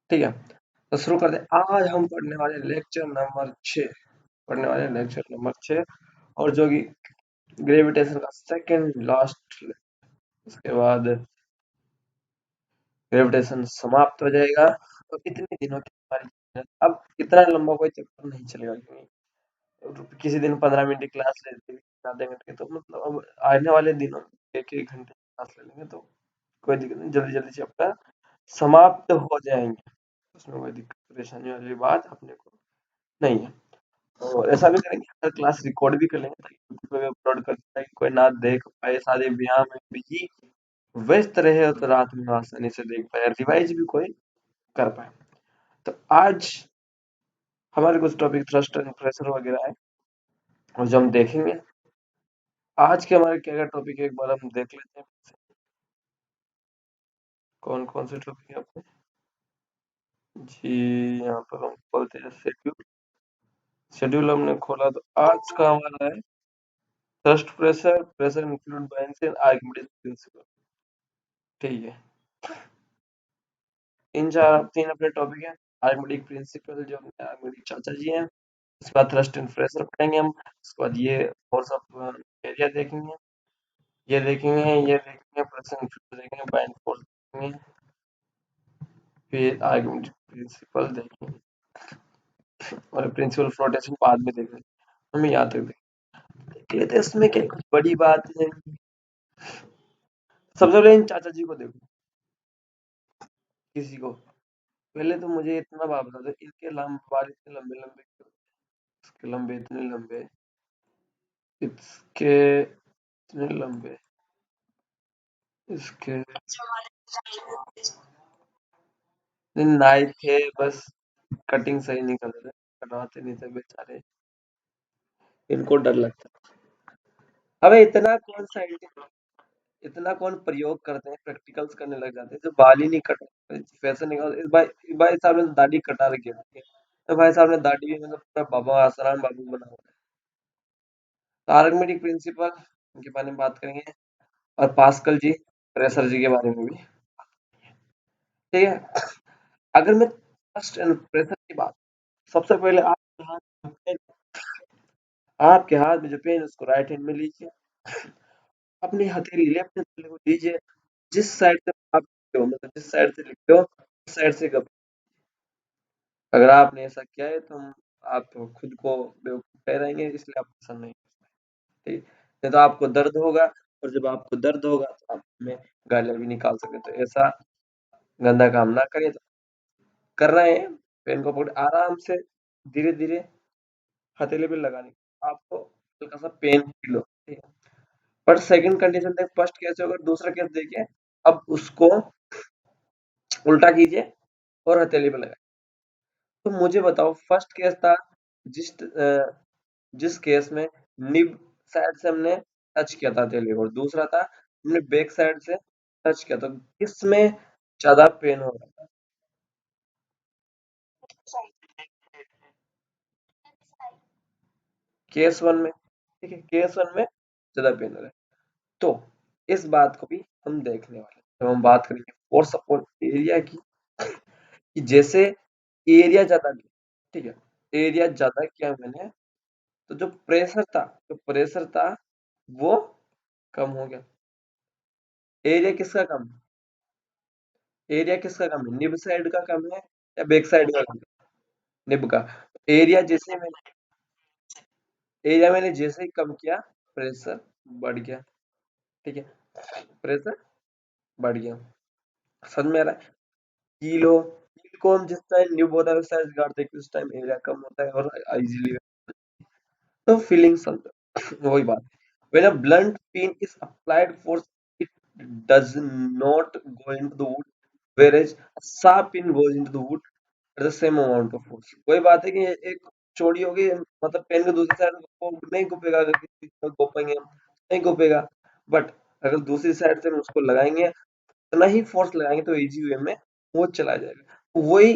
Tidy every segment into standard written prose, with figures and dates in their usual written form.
ठीक है, तो शुरू करते हैं। आज हम पढ़ने वाले लेक्चर नंबर 6 और जो कि ग्रेविटेशन का सेकंड लास्ट। उसके बाद ग्रेविटेशन समाप्त हो जाएगा। तो इतने दिनों की हमारी मेहनत, अब इतना लंबा कोई चैप्टर नहीं चलेगा, क्योंकि किसी दिन 15 मिनट की क्लास लेते हैं, आधे घंटे की, तो मतलब अब आने वाले दिनों में एक एक घंटे की क्लास ले लेंगे तो कोई दिक्कत नहीं, जल्दी जल्दी चैप्टर समाप्त हो जाएंगे। उसमें कोई दिक्कत परेशानी वाली बात अपने को नहीं है। और ऐसा भी करेंगे, हर क्लास रिकॉर्ड भी कर लेंगे ताकि यूट्यूब पे अपलोड कर पाए, कोई ना देख पाए, सारे व्यायाम में बिजी व्यस्त रहे तो रात में आसानी से देख पाए, रिवाइज भी कोई कर पाए। तो आज हमारे कुछ टॉपिक थ्रस्ट एंड प्रेशर वगैरह है, और जो हम देखेंगे। आज के हमारे क्या क्या टॉपिक है एक बार हम देख लेते हैं। कौन कौन से टॉपिक है आपके? जी, यहाँ पर हम खोलते हैं शेड्यूल। शेड्यूल हमने खोला तो आज का हमारा है thrust pressure, pressure include Binance and Archimedes principal. ठीक है, इन चार तीन अपने टॉपिक है। आर्किमिडीज प्रिंसिपल जो अपने आर्किमिडीज चाचा जी हैं, उसके बाद थ्रस्ट एंड प्रेशर पढ़ेंगे हम, उसके बाद ये फोर्स ऑफ एरिया देखेंगे, ये देखेंगे प्रेशर इंक्लूड देखेंगे, बाइंड फोर्स देखेंगे, फिर आर्किमिडीज प्रिंसिपल देखेंगे, और प्रिंसिपल फ्लोटेशन बाद में देखेंगे। हमें याद रख देख लेते हैं, इसमें क्या कुछ बड़ी बात है। सबसे पहले इन चाचा जी को देखो, किसी को। पहले तो मुझे इतना बात बता दो, इनके बाल इतने लंबे लंबे क्यों? इसके लंबे इतने लंबे, इसके इतने लंबे, इसके नाई थे, बस कटिंग सही नहीं कर रहे, कटवाते नहीं थे बेचारे, इनको डर लगता। अबे इतना कौन प्रयोग करते हैं, प्रैक्टिकल्स करने लग जाते हैं, जो बाल ही नहीं कट फैशन निकाल। इस भाई साहब ने तो दाढ़ी कटा रखी है, तो भाई साहब ने दाढ़ी भी मतलब पूरा बाबा आसाराम बाबू बना हुआ है। तो आर्किमिडीज प्रिंसिपल, इनके बारे में बात करेंगे, और पास्कल जी, प्रेशर जी के बारे में भी। ठीक है, अगर मैं थ्रस्ट एंड प्रेशर की बात, सबसे पहले आपके हाथ में जो पेन है उसको राइट हैंड में लीजिए, अपनी हथेली लेफ्ट हथेली को लीजिए, जिस साइड से आप लिखते हो, मतलब जिस साइड से लिखते हो उस साइड से अगर आपने ऐसा किया है तो आप खुद को बेवकूफ ठहराएंगे, इसलिए आपको पसंद नहीं। ठीक, नहीं तो आपको दर्द होगा, और जब आपको दर्द होगा तो आप में गालियां भी निकाल सकते, तो ऐसा गंदा काम ना करें। तो कर रहे हैं, पेन को पकड़ आराम से, धीरे धीरे हथेली पे लगाने, आपको हल्का सा पेन फील हो, ठीक है। पर सेकंड कंडीशन देख, फर्स्ट केस होगा, दूसरा केस देखिए। अब उसको उल्टा कीजिए और हथेली पे लगाइए। तो मुझे बताओ, फर्स्ट केस था जिस केस में निब साइड से हमने टच किया था हथेली को, और दूसरा था हमने बैक साइड से टच किया, तो किसमें ज्यादा पेन हो रहा था? केस वन में, ठीक है, केस वन में ज्यादा पेन हो रहा है। तो इस बात को भी हम देखने वाले हैं जब हम बात करेंगे फोर्स अपॉन एरिया की, कि जैसे एरिया ज्यादा किया, ठीक है, एरिया ज्यादा किया मैंने, तो जो प्रेशर था वो कम हो गया। एरिया किसका कम एरिया किसका कम है, निब साइड का कम है या बैक साइड का कम है? निब का। एरिया जैसे मैंने एरिया मैंने जैसे ही कम किया, प्रेशर बढ़ गया, ठीक है, प्रेशर बढ़ गया। समझ में आ रहा है? कील को हम जिस टाइम न्यू होता है उस साइड गाड़ते हैं, उस टाइम एरिया कम होता है और इजीली, तो फीलिंग समझो वही बात। When a blunt pin is applied force, it does not go into the wood, whereas a sharp pin goes into the wood at the same amount of force. वही बात है कि एक चोरी होगी, मतलब पेन के दूसरी साइड को नहीं घुपेगा, अगर किसी को घोपेंगे हम नहीं घुपेगा, बट अगर दूसरी साइड से हम उसको लगाएंगे, उतना ही फोर्स लगाएंगे तो इजी वे में वो चला जाएगा। वही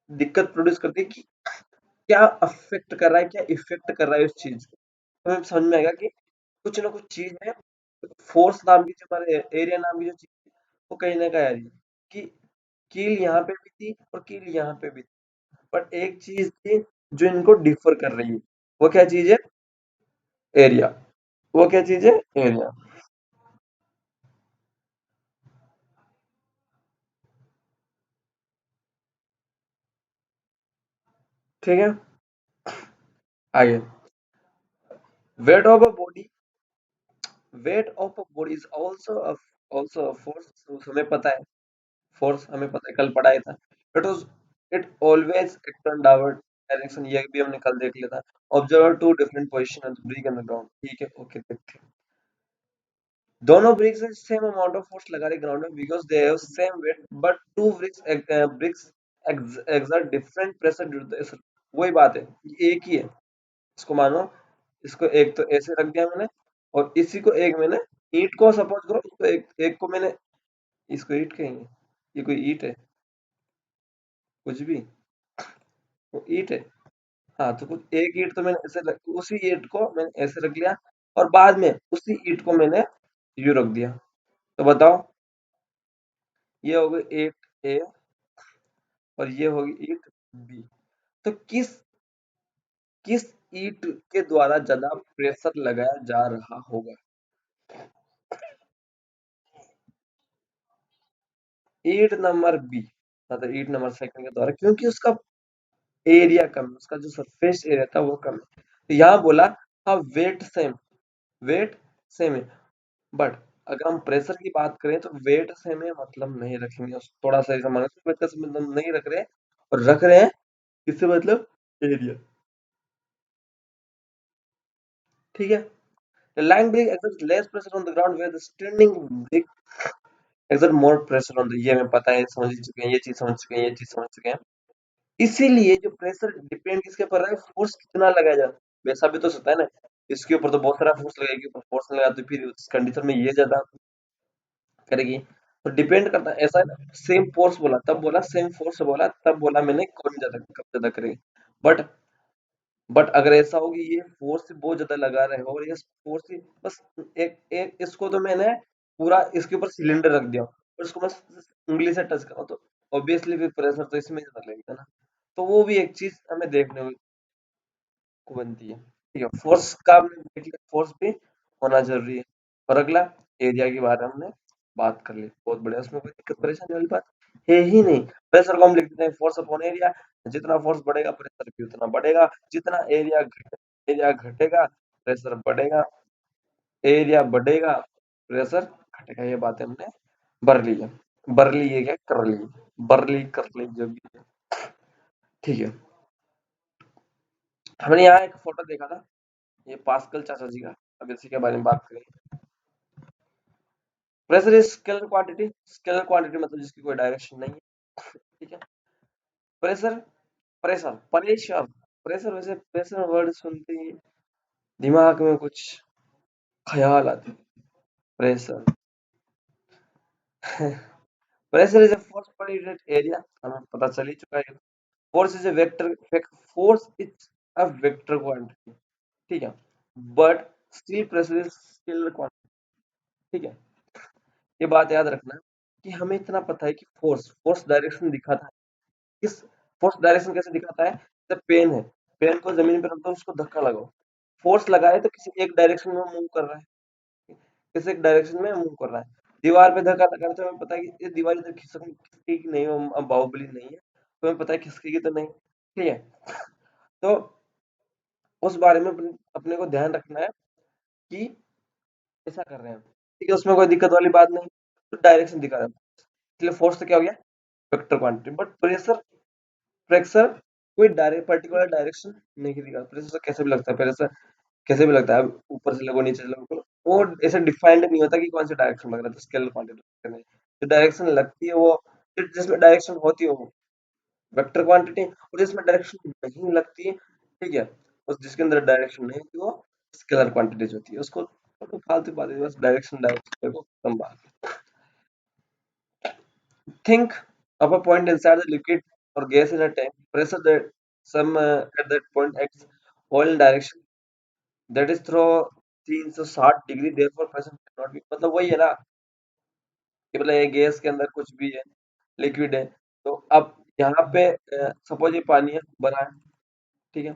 दिक्कत प्रोड्यूस करती है कि क्या अफेक्ट कर रहा है, क्या इफेक्ट कर रहा है उस चीज को, तो हमें समझ में आएगा कि कुछ ना कुछ चीज है। फोर्स नाम की जो हमारे एरिया नाम की जो चीज है, वो कहीं ना कहीं आ रही है, कि कील यहाँ पे भी थी और कील यहाँ पे भी थी, बट एक चीज थी जो इनको डिफर कर रही है। वो क्या चीज है? एरिया। वो क्या चीज है? एरिया। ठीक है, आगे। Weight of a body, weight of a body is also a force. हमें पता है, फोर्स हमें पता है, कल पढ़ाया था। It was, it always act on downward direction, ये भी हमने कल देख लिया था। Observe two different position of the brick and the ground. ठीक है, ओके, देखते हैं। दोनों bricks same amount of force लगा रहे ग्राउंड में because they have same weight, but two bricks exert different pressure due to the. वही बात है, ये एक ही है। इसको मानो, इसको एक तो ऐसे रख दिया मैंने, और इसी को एक मैंने, ईंट को सपोज करो, इसको एक एक को मैंने, इसको ईंट कहेंगे, ये कोई ईंट है? कुछ भी, वो ईंट है। हाँ, तो कुछ एक ईंट तो मैंने ऐसे उसी ईंट को मैंने ऐसे रख लिया, और बाद में उसी ईंट को मैंने यूं रख दिया। तो बताओ, ये हो गई ईंट ए और ये होगी ईंट बी। तो किस किस ईंट के द्वारा ज्यादा प्रेशर लगाया जा रहा होगा? ईंट नंबर बी, मतलब ईंट नंबर सेकंड के द्वारा, क्योंकि उसका एरिया कम है, उसका जो सरफेस एरिया था वो कम है। तो यहाँ बोला, हाँ वेट सेम, वेट सेम है, बट अगर हम प्रेशर की बात करें तो वेट सेम है मतलब नहीं रखेंगे, थोड़ा सा ऐसा मानो वेट का मतलब नहीं रख रहे हैं, और रख रहे हैं इससे मतलब एरिया। ठीक है, the lying brick exerts less pressure on the ground where the standing brick exert more pressure on the, ये हमें पता है, समझ चुके हैं, ये चीज समझ चुके हैं, ये चीज समझ चुके हैं। इसीलिए जो प्रेशर डिपेंड किसके ऊपर है, फोर्स कितना लगाया जाए, वैसा भी तो होता है ना। इसके ऊपर तो बहुत सारा फोर्स लगेगी, ऊपर फोर्स नहीं लगा तो फिर उस कंडीशन में ये ज्यादा करेगी। तो डिपेंड करता है, ऐसा है ना, सेम फोर्स बोला तब बोला, सेम फोर्स बोला तब बोला मैंने कौन ज्यादा कब ज्यादा करेगी। बट बट अगर ऐसा हो कि ये फोर्स बहुत ज्यादा लगा रहे हो और ये फोर्स बस एक एक इसको तो मैंने पूरा इसके ऊपर सिलेंडर रख दिया और इसको बस उंगली से टच करो, तो ऑब्वियसली फिर प्रेशर तो इसमें ज्यादा लगेगा ना। तो वो भी एक चीज हमें देखने को बनती है। ठीक है, फोर्स का हमने देख लिया, फोर्स भी होना जरूरी है। और अगला, एरिया के बारे में हमने बात कर ली, बहुत बढ़िया, उसमें कोई दिक्कत परेशानी वाली बात है ही नहीं। प्रेशर को हम लिख देते हैं फोर्स अपॉन एरिया, जितना फोर्स बढ़ेगा प्रेशर भी उतना बढ़ेगा, जितना एरिया घटेगा प्रेशर बढ़ेगा, एरिया बढ़ेगा प्रेशर घटेगा। ये बातें हमने भर ली है, भर ली है क्या, कर ली, भर ली कर ली जो भी है। ठीक है, हमने यहाँ एक फोटो देखा था, ये पास्कल चाचा जी का। अब इसी के बारे में बात करेंगे। Pressure is scalar quantity, scalar quantity मतलब जिसकी कोई डायरेक्शन नहीं है। ठीक है, प्रेशर, प्रेशर प्रेशर, वैसे प्रेशर वर्ड सुनते ही दिमाग में कुछ ख्याल आते हैं। Pressure pressure is a force per unit area, हमें पता चल ही चुका है। Force is a vector, force is a vector quantity. ठीक है, but still pressure is scalar quantity. ठीक है, ये बात याद रखना कि हमें इतना पता है कि फोर्स फोर्स डायरेक्शन दिखाता है। किस, फोर्स डायरेक्शन कैसे दिखाता है? जैसे पेन है, पेन को जमीन पे रख दो, उसको धक्का लगाओ, फोर्स लगाए तो किसी एक डायरेक्शन में मूव कर रहा है, किसी एक डायरेक्शन में मूव कर रहा है। दीवार पे धक्का लगाने से हमें पता है कि ये दीवार इधर खिसकेगी नहीं, वो बाहुबली नहीं है, तो हमें पता है खिसकेगी तो नहीं। ठीक है, तो उस बारे में अपने को ध्यान रखना है कि ऐसा कर रहे हैं, ठीक है, उसमें कोई दिक्कत वाली बात नहीं, तो डायरेक्शन दिखा रहा है। इसलिए फोर्स तो क्या हो गया, vector quantity. But pressure, pressure कोई डायरेक्ट पर्टिकुलर डायरेक्शन नहीं दिखा। प्रेशर कैसे भी लगता है, प्रेशर कैसे भी लगता है, ऊपर से लगो नीचे से लगो, वो ऐसे डिफाइंड नहीं होता कि कौन सी डायरेक्शन लग रहा है, तो स्केलर क्वांटिटी नहीं, जो डायरेक्शन लगती है वो, जिसमें डायरेक्शन होती है वो वेक्टर क्वांटिटी, और जिसमें डायरेक्शन नहीं लगती है, ठीक है, उस जिसके अंदर डायरेक्शन नहीं होती वो स्केलर क्वांटिटीज होती है। उसको तो फालतू बात है, बस डायरेक्शन डायरेक्शन देखो, कम बात। Think of a point inside the liquid or gas in a tank. Pressure that some at that point acts all in direction that is through 360 degree, therefore pressure cannot be, मतलब वही है ना कि मतलब ये gas के अंदर कुछ भी है, लिक्विड है, यहाँ पे सपोज ये पानी है भरा है, ठीक है।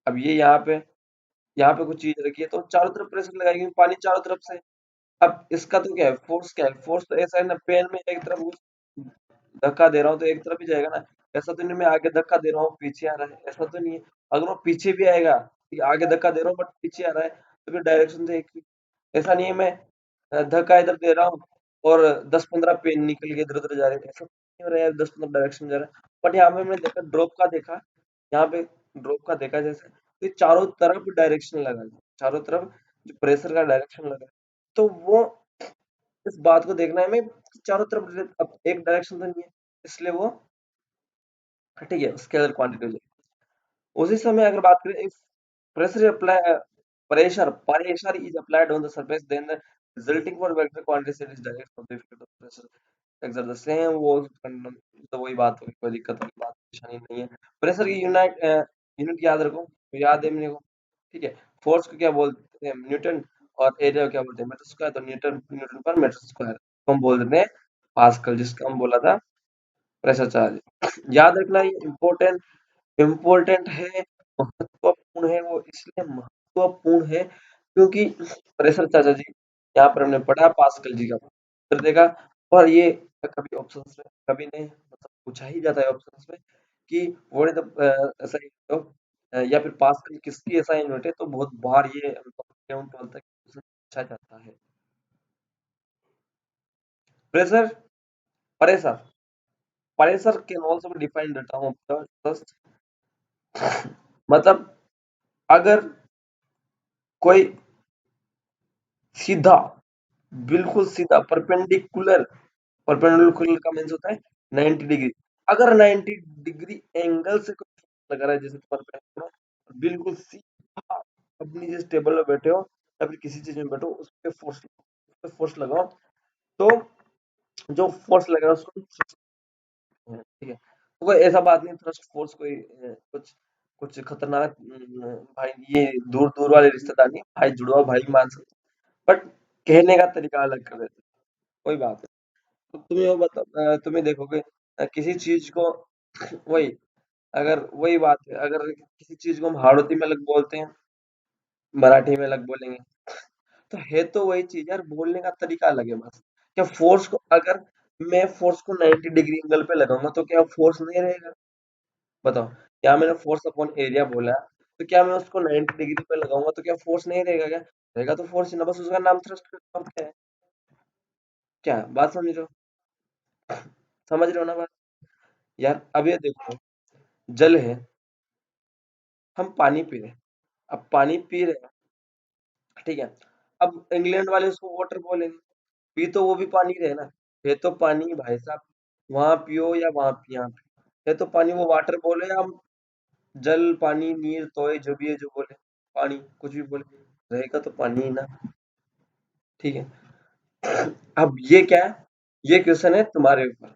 अब ये यहाँ पे कुछ चीज रखी है तो चारों तरफ प्रेशर लगाएंगे, पानी चारों तरफ से। अब इसका तो क्या है, फोर्स क्या है, फोर्स तो ऐसा है ना, पेन में एक तरफ धक्का दे रहा हूँ तो एक तरफ ही जाएगा ना। ऐसा तो नहीं मैं आगे धक्का दे रहा हूँ पीछे आ रहा है, ऐसा तो नहीं है। अगर वो पीछे भी आएगा, ठीक है, आगे धक्का दे रहा हूँ बट पीछे आ रहा है, तो फिर डायरेक्शन तो एक ही। ऐसा नहीं है मैं धक्का इधर दे रहा हूँ और 10-15 पेन निकल के इधर उधर जा रहे हैं, ऐसा तो नहीं हो रहा है, 10-15 डायरेक्शन जा रहा है। बट यहाँ पे मैंने देखा ड्रॉप का देखा, यहाँ पे ड्रॉप का देखा जैसे, तो ये चारों तरफ डायरेक्शन लगा है, चारों तरफ जो प्रेशर का डायरेक्शन लगा है। तो वो इस बात को देखना है हमें कि चारों तरफ अब एक डायरेक्शन तो नहीं है, इसलिए वो ठीक है स्केलर क्वांटिटी हो जाएगी। उसी समय अगर बात करें if pressure apply pressure is applied on the surface then the resulting for vector quantity is direct from the effect of pressure exert the same वो तो वही बात होगी, कोई दिक्कत वाली बात परेशानी नहीं है। प्रेशर की यूनिट याद रखो, याद है मेरे को, ठीक है। फोर्स को क्या बोलते हैं, न्यूटन, और एरिया को क्या बोलते हैं, मीटर स्क्वायर। तो न्यूटन न्यूटन पर मीटर स्क्वायर हम बोल देते हैं पास्कल, जिसका हम बोला था प्रेशर चार्ज। याद रखना ये इम्पोर्टेंट इम्पोर्टेंट है, महत्वपूर्ण है। वो इसलिए महत्वपूर्ण है क्योंकि प्रेशर चाचा जी यहाँ पर हमने पढ़ा पास्कल जी का उत्तर देगा। और ये कभी ऑप्शंस में कभी नहीं मतलब पूछा ही जाता है ऑप्शंस में कि what is the SI unit या फिर पास्कल किसकी SI यूनिट है, तो बहुत बार ये 11th-12th तक पूछा जाता है। Pressure pressure pressure can also be defined the term of the मतलब अगर कोई सीधा, बिल्कुल सीधा परपेंडिकुलर, परपेंडिकुलर का मीन्स होता है 90 डिग्री। अगर 90 डिग्री एंगल से कोई लगा रहा है, जैसे परपेंडिकुलर बिल्कुल सीधा अपनी जिस टेबल में बैठे हो या फिर किसी चीज में बैठो उस पे फोर्स लगाओ, तो जो फोर्स लगेगा उसको ठीक है। तो कोई ऐसा बात नहीं थ्रस्ट फोर्स कोई कुछ कुछ खतरनाक भाई ये दूर दूर वाले रिश्तेदार नहीं, भाई जुड़वा भाई मान सकते, बट कहने का तरीका अलग कर देते, कोई बात नहीं। तो तुम्हें वो तुम्हें देखोगे किसी चीज को वही, अगर वही बात है, अगर किसी चीज को हम हाड़ोती में अलग बोलते हैं, मराठी में अलग बोलेंगे, तो है तो वही चीज यार, बोलने का तरीका अलग है बस। क्या फोर्स को अगर मैं फोर्स को 90 डिग्री एंगल पे लगाऊंगा तो क्या फोर्स नहीं रहेगा, बताओ। क्या मैंने फोर्स अपॉन एरिया बोला, तो क्या मैं उसको 90 डिग्री पे लगाऊंगा तो क्या फोर्स नहीं रहेगा, क्या रहेगा, तो फोर्स ही ना, बस उसका नाम थ्रस्ट का नाम क्या है, क्या बात समझ रहे हो, समझ रहे हो ना बात। यार अब ये देखो, जल है, हम पानी पी रहे हैं, अब पानी पी रहे हैं, ठीक है। अब इंग्लैंड वाले उसको वाटर बोलेंगे, पी तो वो भी पानी रहे ना, है तो पानी ही भाई साहब, वहां पियो या वहां पियो, यहाँ पियो है तो पानी, वो वाटर बोले या हम जल पानी नीर तोय जो भी है जो बोले, पानी कुछ भी बोले, रहेगा तो पानी ही ना, ठीक है। अब ये क्या है, ये क्वेश्चन है तुम्हारे ऊपर,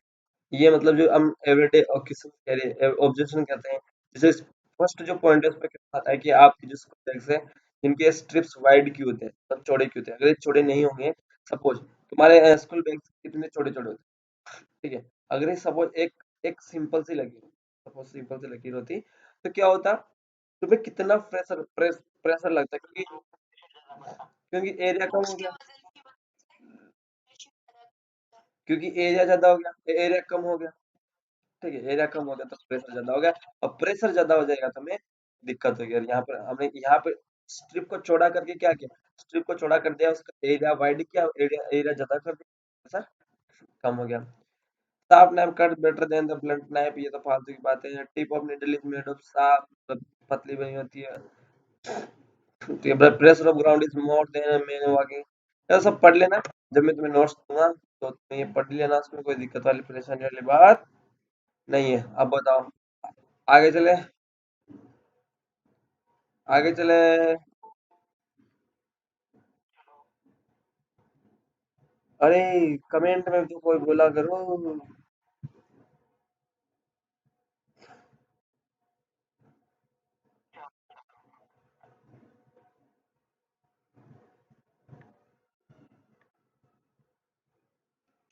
ये मतलब जो हम एवरीडे क्वेश्चन कह रहे ऑब्जेक्शन कहते हैं। जैसे फर्स्ट जो पॉइंट है उसमें क्या आता है कि आपके जो स्कूल बैग्स है इनके स्ट्रिप्स वाइड क्यों होते हैं, मतलब चौड़े क्यों होते हैं, अगर ये चौड़े नहीं होंगे, सपोज तुम्हारे स्कूल बैग्स कितने छोटे छोटे होते हैं, ठीक है। अगर ये सपोज एक एक सिंपल सी लकीर, सपोज सिंपल सी लकीर होती, तो क्या होता, तुम्हें कितना प्रेशर लगता है, क्योंकि एरिया कम हो गया, क्योंकि एरिया ज्यादा हो गया, एरिया कम हो गया, ठीक है। एरिया कम हो गया तो प्रेशर ज्यादा हो गया, और प्रेशर ज्यादा हो जाएगा तो हमें दिक्कत होगी। और यहाँ पर हमने यहाँ पे स्ट्रिप को चौड़ा करके क्या किया, स्ट्रिप को चौड़ा कर दिया, उसका एरिया वाइड किया, एरिया एरिया ज्यादा कर दिया, प्रेशर कम हो गया। Sharp knife cut better than the blunt knife, ये तो फालतू की बातें हैं। Tip of needle is made of sharp, मतलब पतली बनी होती है। ठीक है, pressure of ground is more than man walking, ये सब पढ़ लेना, जब मैं तुम्हें नोट्स दूंगा तो तुम्हें ये पढ़ लेना, उसमें कोई दिक्कत वाली परेशानी वाली बात नहीं है। अब बताओ, आगे चले, आगे चले। अरे कमेंट में तो कोई बोला करो।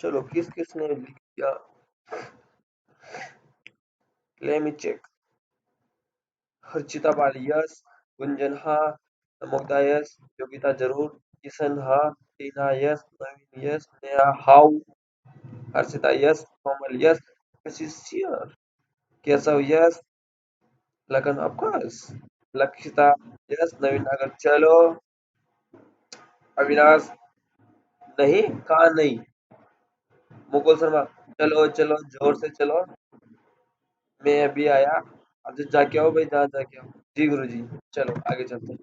चलो किस किस ने लिख दिया, Let me check. Harshita Pal yes, Gunjan हाँ, मुग्धा यस, योगिता जरूर, किशन हाँ, Tina yes, Naveen yes, Neha how, Harshita yes, Komal yes, sure, Keshav yes, Lagan of course, Lakshita yes, Naveen अगर चलो, अविनाश नहीं, कहाँ नहीं, मुकुल शर्मा चलो चलो जोर से चलो, मैं अभी आया, अब जो जाके आओ भाई, जहाँ जाके आओ, जी गुरु जी, चलो आगे चलते हैं।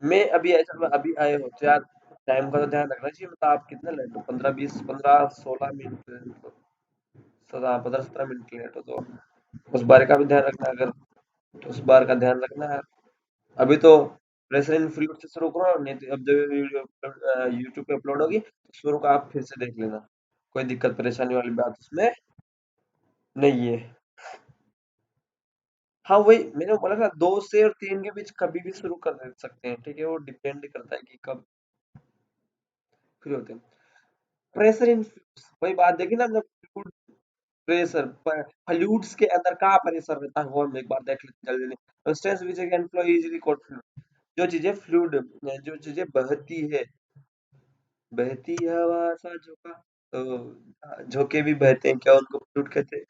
मैं अभी आया, चलो अभी आए हो तो यार टाइम का तो ध्यान रखना चाहिए, मतलब आप कितने लेट हो, 15 20 15 16 मिनट, मतलब 15 17 मिनट लेट हो, तो उस बार का भी ध्यान रखना, अगर तो उस बार का ध्यान रखना है। अभी तो प्रेशर इन फ्लूइड से शुरू करो, नहीं तो अब जब वीडियो यूट्यूब पे अपलोड होगी तो शुरू का आप फिर से देख लेना, कोई दिक्कत परेशानी वाली बात उसमें नहीं है। हाँ वही मैंने बोला ना, 2 से और 3 के बीच कभी भी शुरू कर दे सकते हैं, ठीक है, वो डिपेंड करता है कि कब फ्री होते हैं। प्रेशर इन वही बात देखी ना, मतलब फ्लूइड प्रेशर, फ्लूइड्स के अंदर कहाँ प्रेशर रहता है, वो हम एक बार देख लेते हैं जल्दी। Stress which can flow easily called fluid, जो चीजें फ्लूइड, जो चीजें बहती है, बहती हवा सा झोंका, तो झोंके भी बहते हैं, क्या उनको फ्लूइड कहते हैं?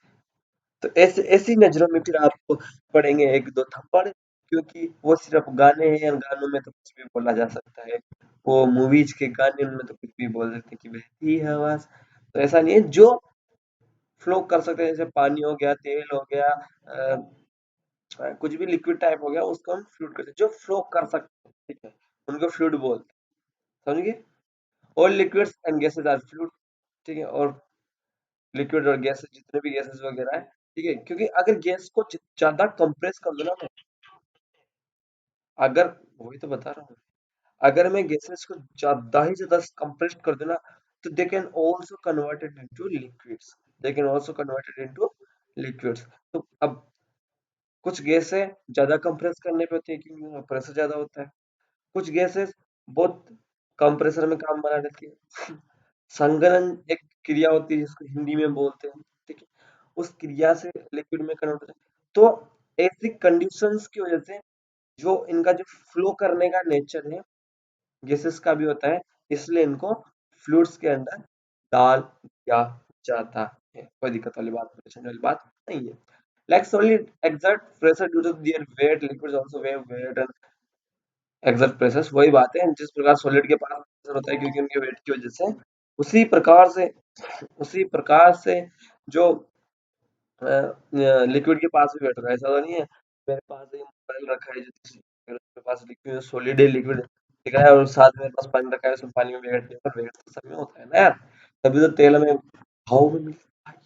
तो ऐसे ऐसी नजरों में फिर आपको पड़ेंगे एक दो थप्पड़, क्योंकि वो सिर्फ गाने हैं, और गानों में तो कुछ भी बोला जा सकता है, वो मूवीज के गाने, उनमें तो कुछ भी बोल सकते हैं कि बहती हवा, तो ऐसा नहीं है। जो फ्लो कर सकते हैं, जैसे पानी हो गया, तेल हो गया, कुछ भी लिक्विड टाइप हो गया, उसको हम फ्लूइड कहते हैं, जो फ्लो कर सकते हैं, ठीक है, उनको फ्लूइड बोलते हैं, समझ गए? और liquids and gases are fluid, ठीक है, और लिक्विड और गैसेस जितने भी गैसेस वगैरह है, ठीक है, क्योंकि अगर गैस को ज्यादा कंप्रेस कर दो ना मैं, अगर वही तो बता रहा हूँ, अगर मैं गैसेस को ज्यादा ही ज्यादा कंप्रेस कर दूं ना, तो they can also converted into liquids, they can also converted into liquids. तो अब कुछ गैसें ज्यादा कंप्रेस करने पे होती है क्योंकि प्रेशर ज्यादा होता है, कुछ गैसेस बहुत कम प्रेशर में काम बना देती है। संघनन एक क्रिया होती है जिसको हिंदी में बोलते हैं, ठीक है, उस क्रिया से लिक्विड में कन्वर्ट होता है। तो ऐसी कंडीशंस की वजह से जो इनका जो फ्लो करने का नेचर है गैसेस का भी होता है, इसलिए इनको फ्लूइड्स के अंदर डाल दिया जाता है, कोई दिक्कत वाली बात, परेशानी वाली बात नहीं है। Like solid exert pressure due to their weight, liquids also weigh weight and exert pressures, वही बात है, जिस प्रकार सॉलिड के पास प्रेशर होता है क्योंकि उनके वेट की वजह से, उसी प्रकार से उसी प्रकार से जो लिक्विड के पास भी बैठ रहा है, ऐसा तो नहीं है मेरे पास एक मोबाइल रखा है जो मेरे पास लिक्विड सॉलिड है, लिक्विड दिख रहा है, और साथ में मेरे पास पानी रखा है, उसमें पानी में वेट नहीं, पर वेट तो सब में होता है ना यार, तभी तो तेल में भाव में मिलता है,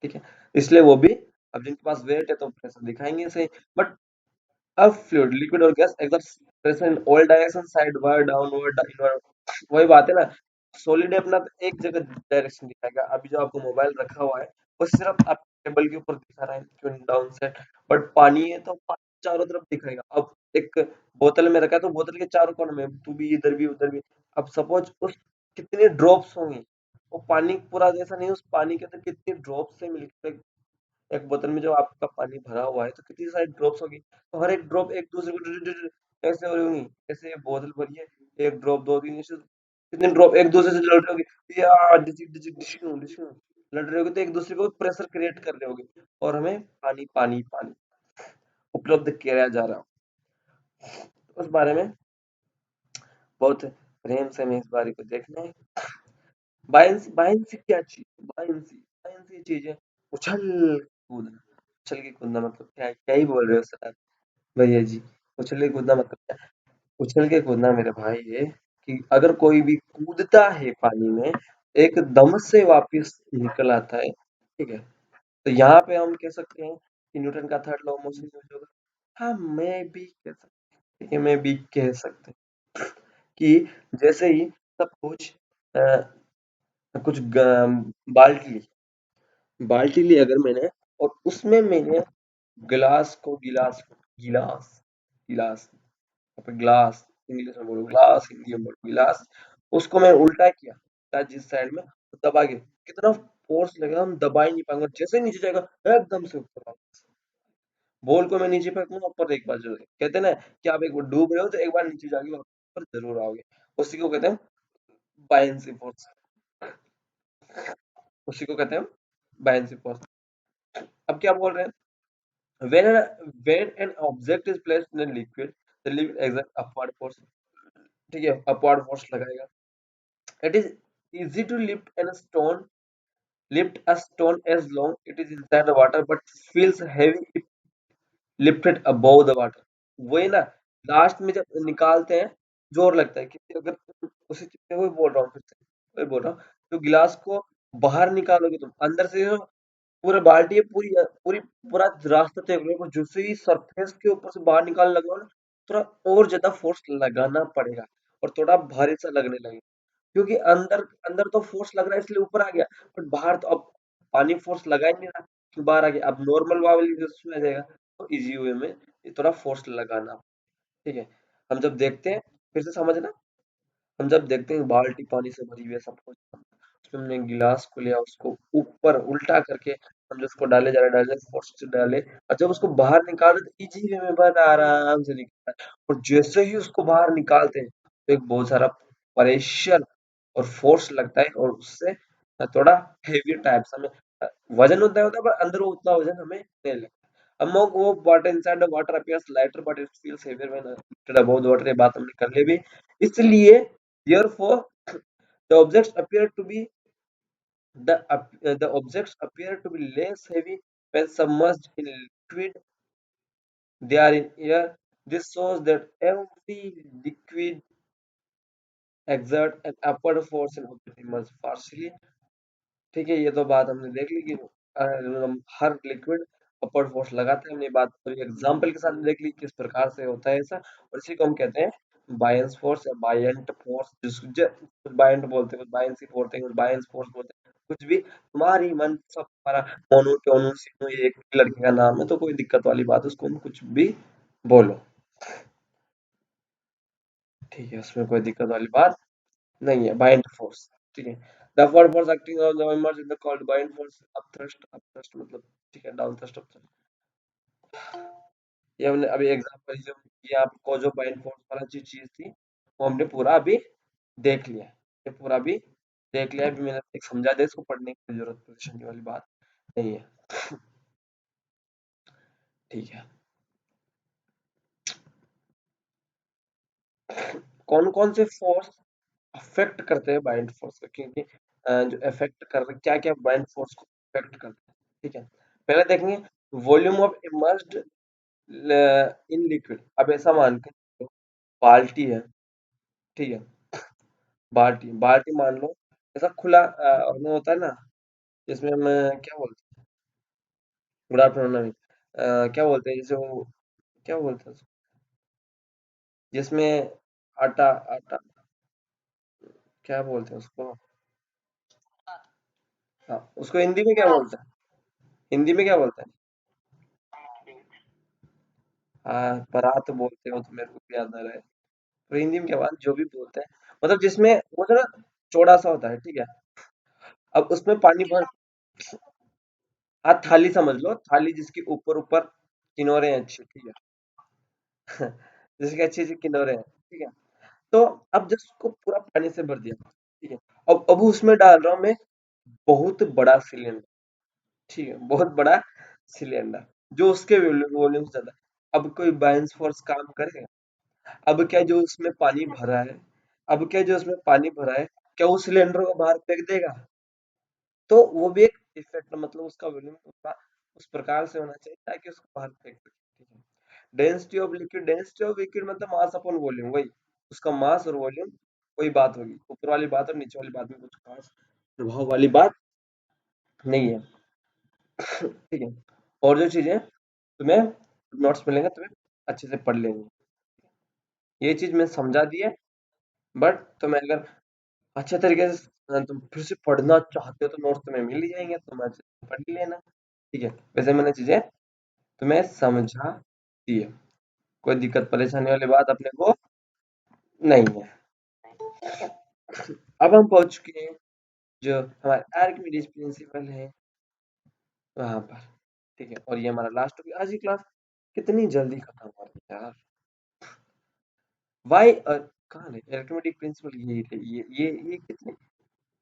ठीक है, इसलिए वो भी, अब जिनके पास वेट है तो प्रेशर दिखाएंगे सही, बट अब फ्लूइड लिक्विड और गैस एकदम pressure in all direction, sideward, downward, inward, वही बात है ना, सॉलिड है अपना तो एक जगह डायरेक्शन दिखाएगा, अभी जो आपको मोबाइल रखा हुआ है वो सिर्फ आप टेबल के ऊपर दिखा रहा है क्यों डाउन साइड, बट पानी है तो पानी चारों तरफ दिखाएगा। अब एक बोतल में रखा है तो बोतल के चारों कोनों में तू भी इधर भी उधर भी, अब सपोज उस कितने ड्रॉप्स होंगे, वो पानी पूरा जैसा नहीं, उस पानी के अंदर कितने ड्रॉप्स से मिलकर एक बोतल में जो आपका पानी भरा हुआ है तो कितनी सारी ड्रॉप्स होगी, तो हर एक ड्रॉप एक दूसरे को ऐसे हो रही होंगी, ऐसे ये बोतल भरी है, एक ड्रॉप दो तीन ऐसे कितने ड्रॉप एक दूसरे से लड़ रहे होंगे, या डिचिक डिचिक डिशू डिशू लड़ रहे होगे, तो एक दूसरे को प्रेशर क्रिएट कर रहे होगे, और हमें पानी पानी पानी उपलब्ध किया जा रहा है। उस बारे में बहुत प्रेम से हमें इस बारे को देखना है। बायंसी बायंसी क्या चीज, बायंसी बायंसी चीज है उछल कूदना, उछल के कूदना मतलब क्या, क्या ही बोल रहे हो सर भैया जी, उछल के कूदना मतलब क्या? उछल के कूदना मेरे भाई है कि अगर कोई भी कूदता है पानी में, एकदम से वापस निकल आता है, ठीक है, तो यहाँ पे हम कह सकते हैं कि न्यूटन का third law of motion use होगा। हाँ मैं भी कह सकते हैं, मैं भी कह सकते हैं कि जैसे ही सब कुछ कुछ बाल्टी ली, बाल्टी ली अगर मैंने, और उसमें मैंने गिलास को गिलास गिलास गिलास यहाँ पे ग्लास इंग्लिश में बोलो, ग्लास हिंदी में बोलो गिलास, उसको मैं उल्टा किया जिस साइड में, दबा के कितना फोर्स लगेगा, हम दबा ही नहीं पाएंगे, जैसे ही नीचे जाएगा एकदम से ऊपर वापस। बॉल को मैं नीचे फेंकूंगा ऊपर एक बार जरूर, कहते हैं ना कि आप एक बार डूब रहे हो तो एक बार नीचे जाके ऊपर जरूर आओगे। उसी को कहते हैं बायनसी फोर्स। उसी को कहते हैं बायनसी फोर्स। अब क्या बोल रहे हैं, when an object is placed in a liquid, the liquid exerts upward force। ठीक है, अपवर्ड फोर्स लगाएगा। It is easy to lift a stone as long it is inside the water, but feels heavy if lifted above the water। वही ना, last में जब निकालते हैं जोर लगता है, क्योंकि अगर तुम उसी चीज में, वही बोल रहा हूँ फिर से, वही बोल रहा हूँ, तो गिलास को बाहर निकालोगे तुम अंदर से, जो पूरा बाल्टी है, पूरी पूरी पूरा रास्ता तय करोगे, जैसे ही सरफेस के ऊपर से बाहर निकालने लगो ना, थोड़ा और ज्यादा फोर्स लगाना पड़ेगा और थोड़ा भारी सा लगने लगेगा, क्योंकि अंदर अंदर तो फोर्स लग रहा है इसलिए ऊपर आ गया, बट बाहर तो अब पानी फोर्स लगा ही नहीं रहा, कि बाहर आ गया, अब नॉर्मल वाली में आ जाएगा। तो इजी वे में ये थोड़ा फोर्स लगाना। ठीक है, हम जब देखते हैं, फिर से समझना, हम जब देखते हैं बाल्टी पानी से भरी हुई है सब कुछ, उसमें हमने गिलास को लिया, उसको ऊपर उल्टा करके हम जो उसको डाले फोर्स से डाले, और जब उसको बाहर निकाले तो इजी वे में बाहर आराम से निकलता है, और जैसे ही उसको बाहर निकालते हैं तो एक बहुत सारा प्रेशर और फोर्स लगता है, और उससे थोड़ा हेवी टाइप से हमें वजन उतना होता है, पर अंदर वो उतना वजन हमें नहीं लगता। Among वो water inside the water appears lighter but it feels heavier when lifted above the water। ये बात हमने कर ली भी, इसलिए therefore the objects appear to be the objects appear to be less heavy when submerged in liquid they are in air। This shows that every liquid exert an upward force and object emerge partially। ठीक है, ये तो बात हमने देख ली कि हर liquid upward force लगाते हैं, हमने ये बात तो एग्जांपल के साथ देख ली किस प्रकार से होता है ऐसा, और इसी को हम कहते हैं बायन्स फोर्स या बायंट फोर्स, कुछ बायंट बोलते हैं, कुछ बायंसी बोलते हैं, कुछ बायन्स फोर्स बोलते हैं, कुछ भी तुम्हारी मन सब, हमारा मोनू टोनू सीनू, ये एक लड़के का नाम है, तो कोई दिक्कत वाली बात है, उसको हम कुछ भी बोलो। ठीक है, उसमें कोई दिक्कत वाली बात नहीं है, बायंट फोर्स। ठीक है, the upward force acting on the members is the called buoyant force. Up thrust मतलब, ठीक है, डाउन थ्रस्ट, अप। ये हमने अभी एग्जांपल जो, ये आपको जो बाइंड फोर्स वाला जो चीज थी, वो हमने पूरा अभी देख लिया है। ये पूरा अभी देख लिया है, अभी मैंने एक समझा दिया, इसको पढ़ने की जरूरत परेशानी वाली बात नहीं है। ठीक है, कौन कौन से फोर्स अफेक्ट करते हैं बाइंड फोर्स को, क्योंकि जो अफेक्ट कर रहे, क्या क्या बाइंड फोर्स को अफेक्ट करते हैं। ठीक है, पहले देखेंगे volume of emerged in liquid. अब ऐसा मान के चलो, बाल्टी है, ठीक है, बाल्टी बाल्टी मान लो, ऐसा खुला में होता है ना, जिसमें हम क्या बोलते हैं, गुड आफ्टरनून नवीन, क्या बोलते हैं जिसे वो, क्या बोलते हैं उसको? जिसमें आटा आटा, क्या बोलते हैं उसको? हाँ, उसको हिंदी में क्या बोलते हैं? हिंदी में क्या बोलते हैं? हाँ, परात बोलते हो तो मेरे को भी याद आ रहा है, तो हिंदी में क्या बात, जो भी बोलते हैं, मतलब जिसमें वो जो ना चौड़ा सा होता है, ठीक है, अब उसमें पानी भर, हाँ थाली समझ लो, थाली जिसके ऊपर ऊपर किनारे हैं अच्छे, ठीक है, जिसके अच्छी अच्छी किनारे हैं, ठीक है, तो अब जब उसको पूरा पानी से भर दिया, ठीक है, अब उसमें डाल रहा हूँ मैं बहुत बड़ा सिलेंडर, ठीक है, बहुत बड़ा सिलेंडर, जो उसके वॉल्यूम से ज्यादा है। अब कोई बायन्स फोर्स काम करेगा? अब क्या जो उसमें पानी भरा है, अब क्या जो उसमें पानी भरा है, क्या उस सिलेंडर को बाहर फेंक देगा? तो वो भी एक इफेक्ट, मतलब उसका वॉल्यूम उस प्रकार से होना चाहिए ताकि उसको बाहर फेंक सके। ठीक है, डेंसिटी ऑफ लिक्विड मतलब मास अपॉन वॉल्यूम, वही उसका मास और वॉल्यूम, वही बात होगी, ऊपर वाली बात और नीचे वाली बात में कुछ खास प्रभाव वाली बात नहीं है। ठीक है, और जो चीजें तुम्हें नोट्स मिलेंगे, तुम्हें अच्छे से पढ़ लेंगे, ये चीज मैं समझा दी है, बट तुम्हें अगर अच्छे तरीके से तुम फिर से पढ़ना चाहते हो तो नोट्स तुम्हें मिल ही जाएंगे, तुम अच्छे से पढ़ ही लेना। ठीक है, वैसे मैंने चीजें तुम्हें समझा दी है, कोई दिक्कत परेशानी वाली बात अपने को नहीं है। अब हम पहुंच चुके हैं जो हमारे आर्किमिडीज प्रिंसिपल है वहां पर। ठीक है, और ये हमारा लास्ट टॉपिक। आज की क्लास कितनी जल्दी खत्म हो रही है यार। वाई कहाँ है आर्किमिडीज प्रिंसिपल, ये कितने,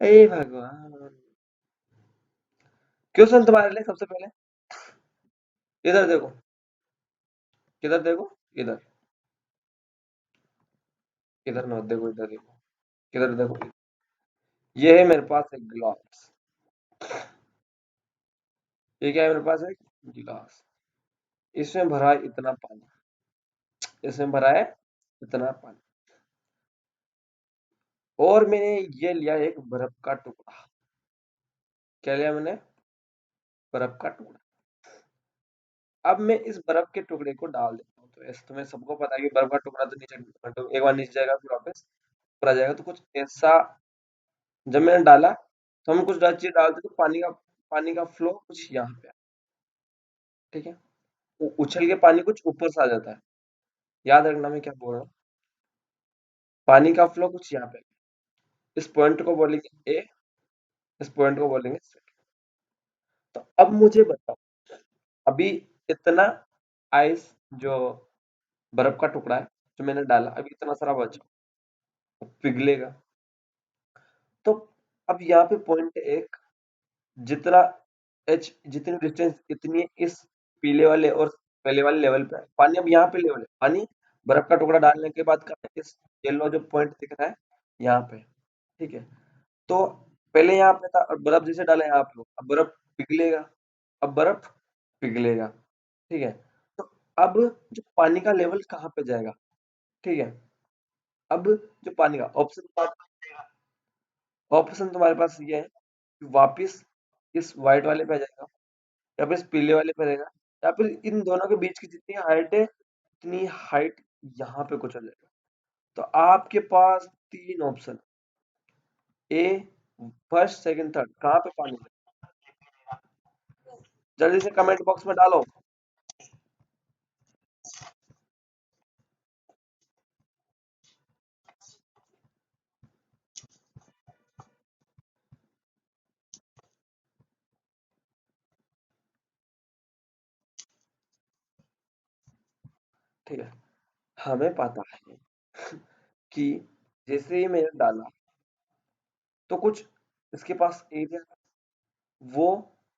हे भगवान। क्वेश्चन तुम्हारे लिए सबसे पहले, इधर देखो, किधर देखो, इधर, इधर मत देखो, इधर देखो, किधर देखो। ये है मेरे पास एक गिलास। ये क्या है मेरे पास, एक गिलास। इसमें भरा है इतना पानी, इसमें भरा है इतना पानी, और मैंने ये लिया एक बर्फ का टुकड़ा। क्या लिया मैंने, बर्फ का टुकड़ा। अब मैं इस बर्फ के टुकड़े को डाल देता हूँ। तो ऐसे तुम्हें सबको पता है कि बर्फ का टुकड़ा तो नीचे, तो एक बार नीचे जाएगा फिर वापस ऊपर आ जाएगा। तो कुछ ऐसा जब मैंने डाला, तो हम कुछ चीज डालते तो पानी का फ्लो कुछ यहाँ पे आया, ठीक है। उछल के पानी कुछ ऊपर से आ जाता है। याद रखना मैं क्या बोल रहा हूँ। पानी का फ्लो कुछ यहाँ पे, इस पॉइंट को बोलेंगे ए, इस पॉइंट को बोलेंगे सी। तो अब मुझे बताओ, अभी इतना आइस, जो बर्फ का टुकड़ा है जो मैंने डाला, अभी इतना सारा बचा, पिघलेगा। तो अब यहाँ पे पॉइंट एक, जितना एच, जितनी डिस्टेंस इतनी इस पीले वाले और पहले वाले लेवल पे है पानी। अब यहाँ पे लेवल है पानी, बर्फ का टुकड़ा डालने के बाद का इस येलो जो पॉइंट दिख रहा है यहाँ पे, ठीक है। तो पहले यहाँ पे था और बर्फ जैसे डाला यहाँ पे, अब बर्फ पिघलेगा, अब बर्फ पिघलेगा, ठीक है। तो अब जो पानी का लेवल कहाँ पे जाएगा, ठीक है। अब जो पानी का ऑप्शन तुम्हारे पास ये है कि वापिस इस व्हाइट वाले पे आ जाएगा, या फिर इस पीले वाले पे रहेगा, या फिर इन दोनों के बीच की जितनी हाइट है उतनी हाइट यहाँ पे कुछ आ जाएगा। तो आपके पास तीन ऑप्शन, ए, फर्स्ट, सेकंड, थर्ड, कहाँ पे पानी है? जल्दी से कमेंट बॉक्स में डालो। ठीक है, हमें पता है कि जैसे ही मैंने डाला तो कुछ इसके पास एरिया, वो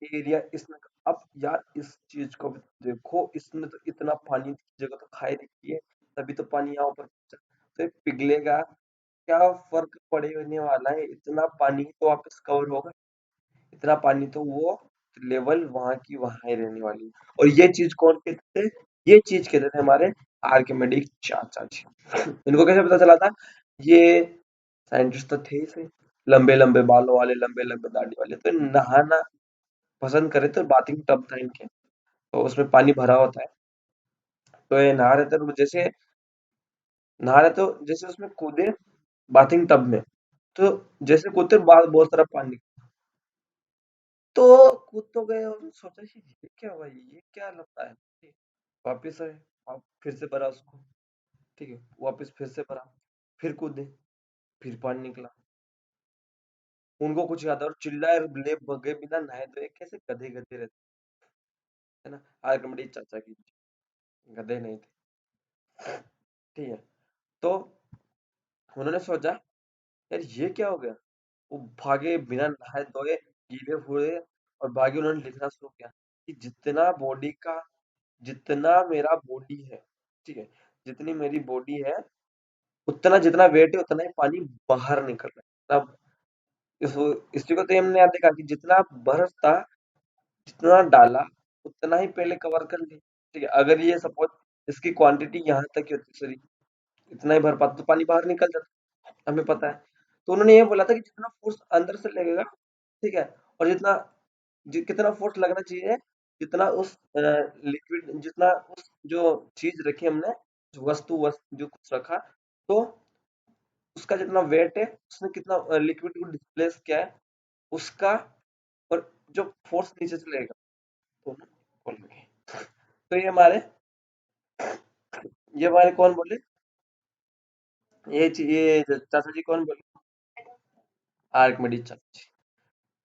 एरिया इसने, अब यार इस चीज को देखो, इसने तो इतना पानी की जगह तो खाई रखी है, तभी तो पानी यहाँ ऊपर पहुंचा। तो ये पिघलेगा, क्या फर्क पड़ने वाला है, इतना पानी तो वापस कवर होगा, इतना पानी तो वो लेवल वहां की वहां ही रहने वाली है। और ये चीज कौन कहते थे, ये चीज कहते थे हमारे आर्किमिडीज चाचा जी। इनको कैसे पता चला था, ये साइंटिस्ट तो थे ही सही, लंबे लंबे बालों वाले, लंबे लंबे दाढ़ी वाले, तो नहाना पसंद करे, तो बाथिंग टब था इनके, तो उसमें पानी भरा होता है। तो ये नहा रहे थे, तो जैसे नहा रहे, तो जैसे उसमें कूदे बाथिंग टब में, तो जैसे कूदते बहुत सारा पानी, तो कूद तो गए और सोचा कि ये क्या हुआ, ये क्या लगता है। वापिस आए, आप फिर से भरा उसको, ठीक है, वापिस फिर से भरा, फिर कूदे, फिर पानी निकला। उनको कुछ याद, और चिल्लाए ले भगे बिना नहाए धोए, कैसे गधे गधे रहते, है ना। आर्किमिडीज चाचा की गधे नहीं थे, ठीक है। तो उन्होंने सोचा यार ये क्या हो गया, वो भागे बिना नहाए धोए, गीले हुए, और भागे, उन्होंने लिखना शुरू किया कि जितना मेरा बॉडी है, ठीक है, जितनी मेरी बॉडी है, उतना जितना वेट है उतना ही पानी बाहर निकल रहा है। अब इस इसी को तो हमने यहाँ देखा कि जितना बर्फ था, जितना डाला उतना ही पहले कवर कर ली, ठीक है। अगर ये सपोज इसकी क्वांटिटी यहाँ तक ही होती, सॉरी, इतना ही भर पाता तो पानी बाहर निकल जाता, हमें पता है। तो उन्होंने ये बोला था कि जितना फोर्स अंदर से लगेगा, ठीक है, और कितना फोर्स लगना चाहिए, जितना उस लिक्विड, जितना उस जो चीज रखी हमने, जो वस्तु जो कुछ रखा, तो उसका जितना वेट है, उसने कितना लिक्विड को डिस्प्लेस किया है, उसका, और जो फोर्स नीचे से लगेगा, दोनों इक्वल होंगे। तो ये हमारे कौन बोले, ये चाचा जी कौन बोले, आर्किमिडीज चाचा जी।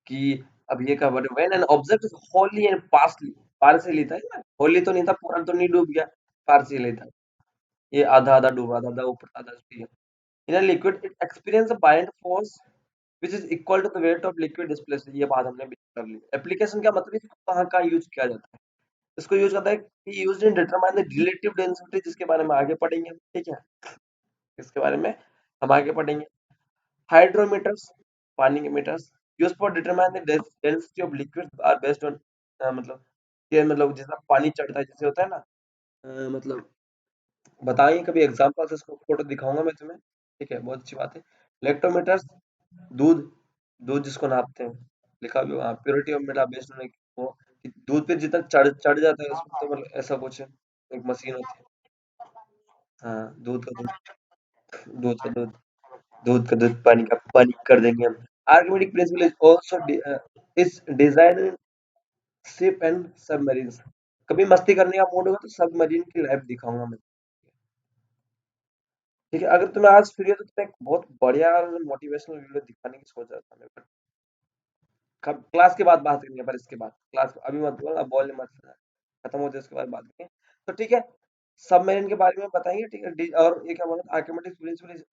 कि अब ये क्या word, when an object is wholly and partially था ना, wholly तो नहीं था, पूरा तो नहीं डूब गया, पार्शियली था। ये आधा आधा डूबा था, आधा ऊपर आधा नीचे। In a liquid it experience a buoyant force which is equal to the weight of liquid displaced. ये बात हमने भी कर ली। एप्लीकेशन क्या मतलब है, इसको कहाँ-कहाँ यूज़ किया जाता है? इसको यूज़ करता है कि used in determine the relative density, जिसके बारे में आगे पढ़ेंगे हम, ठीक है? इसके बारे में हम आगे पढ़ेंगे। हाइड्रोमीटर्स, पानी के metres, used for determine the density of liquids are based on मतलब ये मतलब जैसा पानी चढ़ता है, जैसे होता है ना मतलब बताइए कभी एग्जांपल से, इसको फोटो दिखाऊंगा मैं तुम्हें, ठीक है? बहुत अच्छी बात है। इलेक्ट्रोमीटर्स, दूध, दूध जिसको नापते हैं, लिखा भी वहाँ purity of Meta based on वो कि दूध पे जितना चढ़ चढ़ जाता है उसमें, तो मतलब ऐसा कुछ है, एक मशीन होती है। हाँ, दूध का दूध, दूध का दूध, दूध का दूध, पानी का पानी कर देंगे हम। Archimedes principle is also is design in ship and submarines. कभी मस्ती करने का मूड होगा तो सबमरीन की लाइफ दिखाऊंगा मैं, ठीक है? अगर तुम्हें आज फ्री हो तो तुम्हें एक बहुत बढ़िया मोटिवेशनल वीडियो दिखाने की सोच रहा था मैं, कब क्लास के बाद बात करेंगे, पर इसके बाद क्लास अभी मत बोल, अब बोल मत, खत्म हो जाए उसके बाद बात करेंगे। तो ठीक है, सबमरीन के बारे में बताएंगे, ठीक है? और ये क्या बोला, Archimedes principle is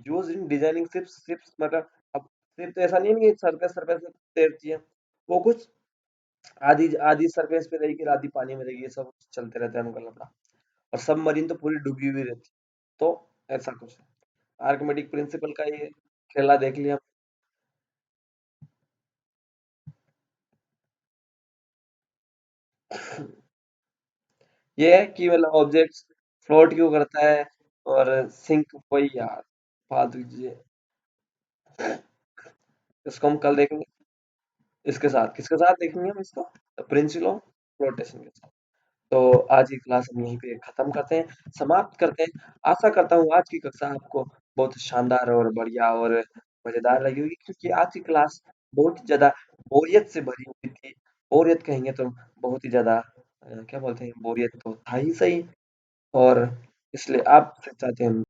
use in designing ships. Ships मतलब अब शिप तो ऐसा नहीं है कि सरफेस सरफेस पे तैरती है, वो कुछ आधी आधी सरफेस पे रहेगी, आधी पानी में रहेगी, ये सब चलते रहता है उनका लफड़ा। और सबमरीन तो पूरी डूबी हुई रहती है, तो ऐसा कुछ है। आर्किमेटिक प्रिंसिपल का ये खेला देख लिया। ये है कि मतलब ऑब्जेक्ट्स फ्लोट क्यों करता है, और सिंक, वही यार फालतू चीजें, इसको हम कल देखेंगे। इसके साथ किसके साथ देखेंगे हम इसको, प्रिंसिपल ऑफ फ्लोटेशन के साथ। तो आज की क्लास हम यहीं पे खत्म करते हैं, समाप्त करते हैं। आशा करता हूँ आज की कक्षा आपको बहुत शानदार और बढ़िया और मजेदार लगी होगी, क्योंकि आज की क्लास बहुत ही ज्यादा बोरियत से भरी हुई थी। बोरियत कहेंगे तो बहुत ही ज्यादा क्या बोलते हैं, बोरियत तो था ही सही। और इसलिए आप चाहते हैं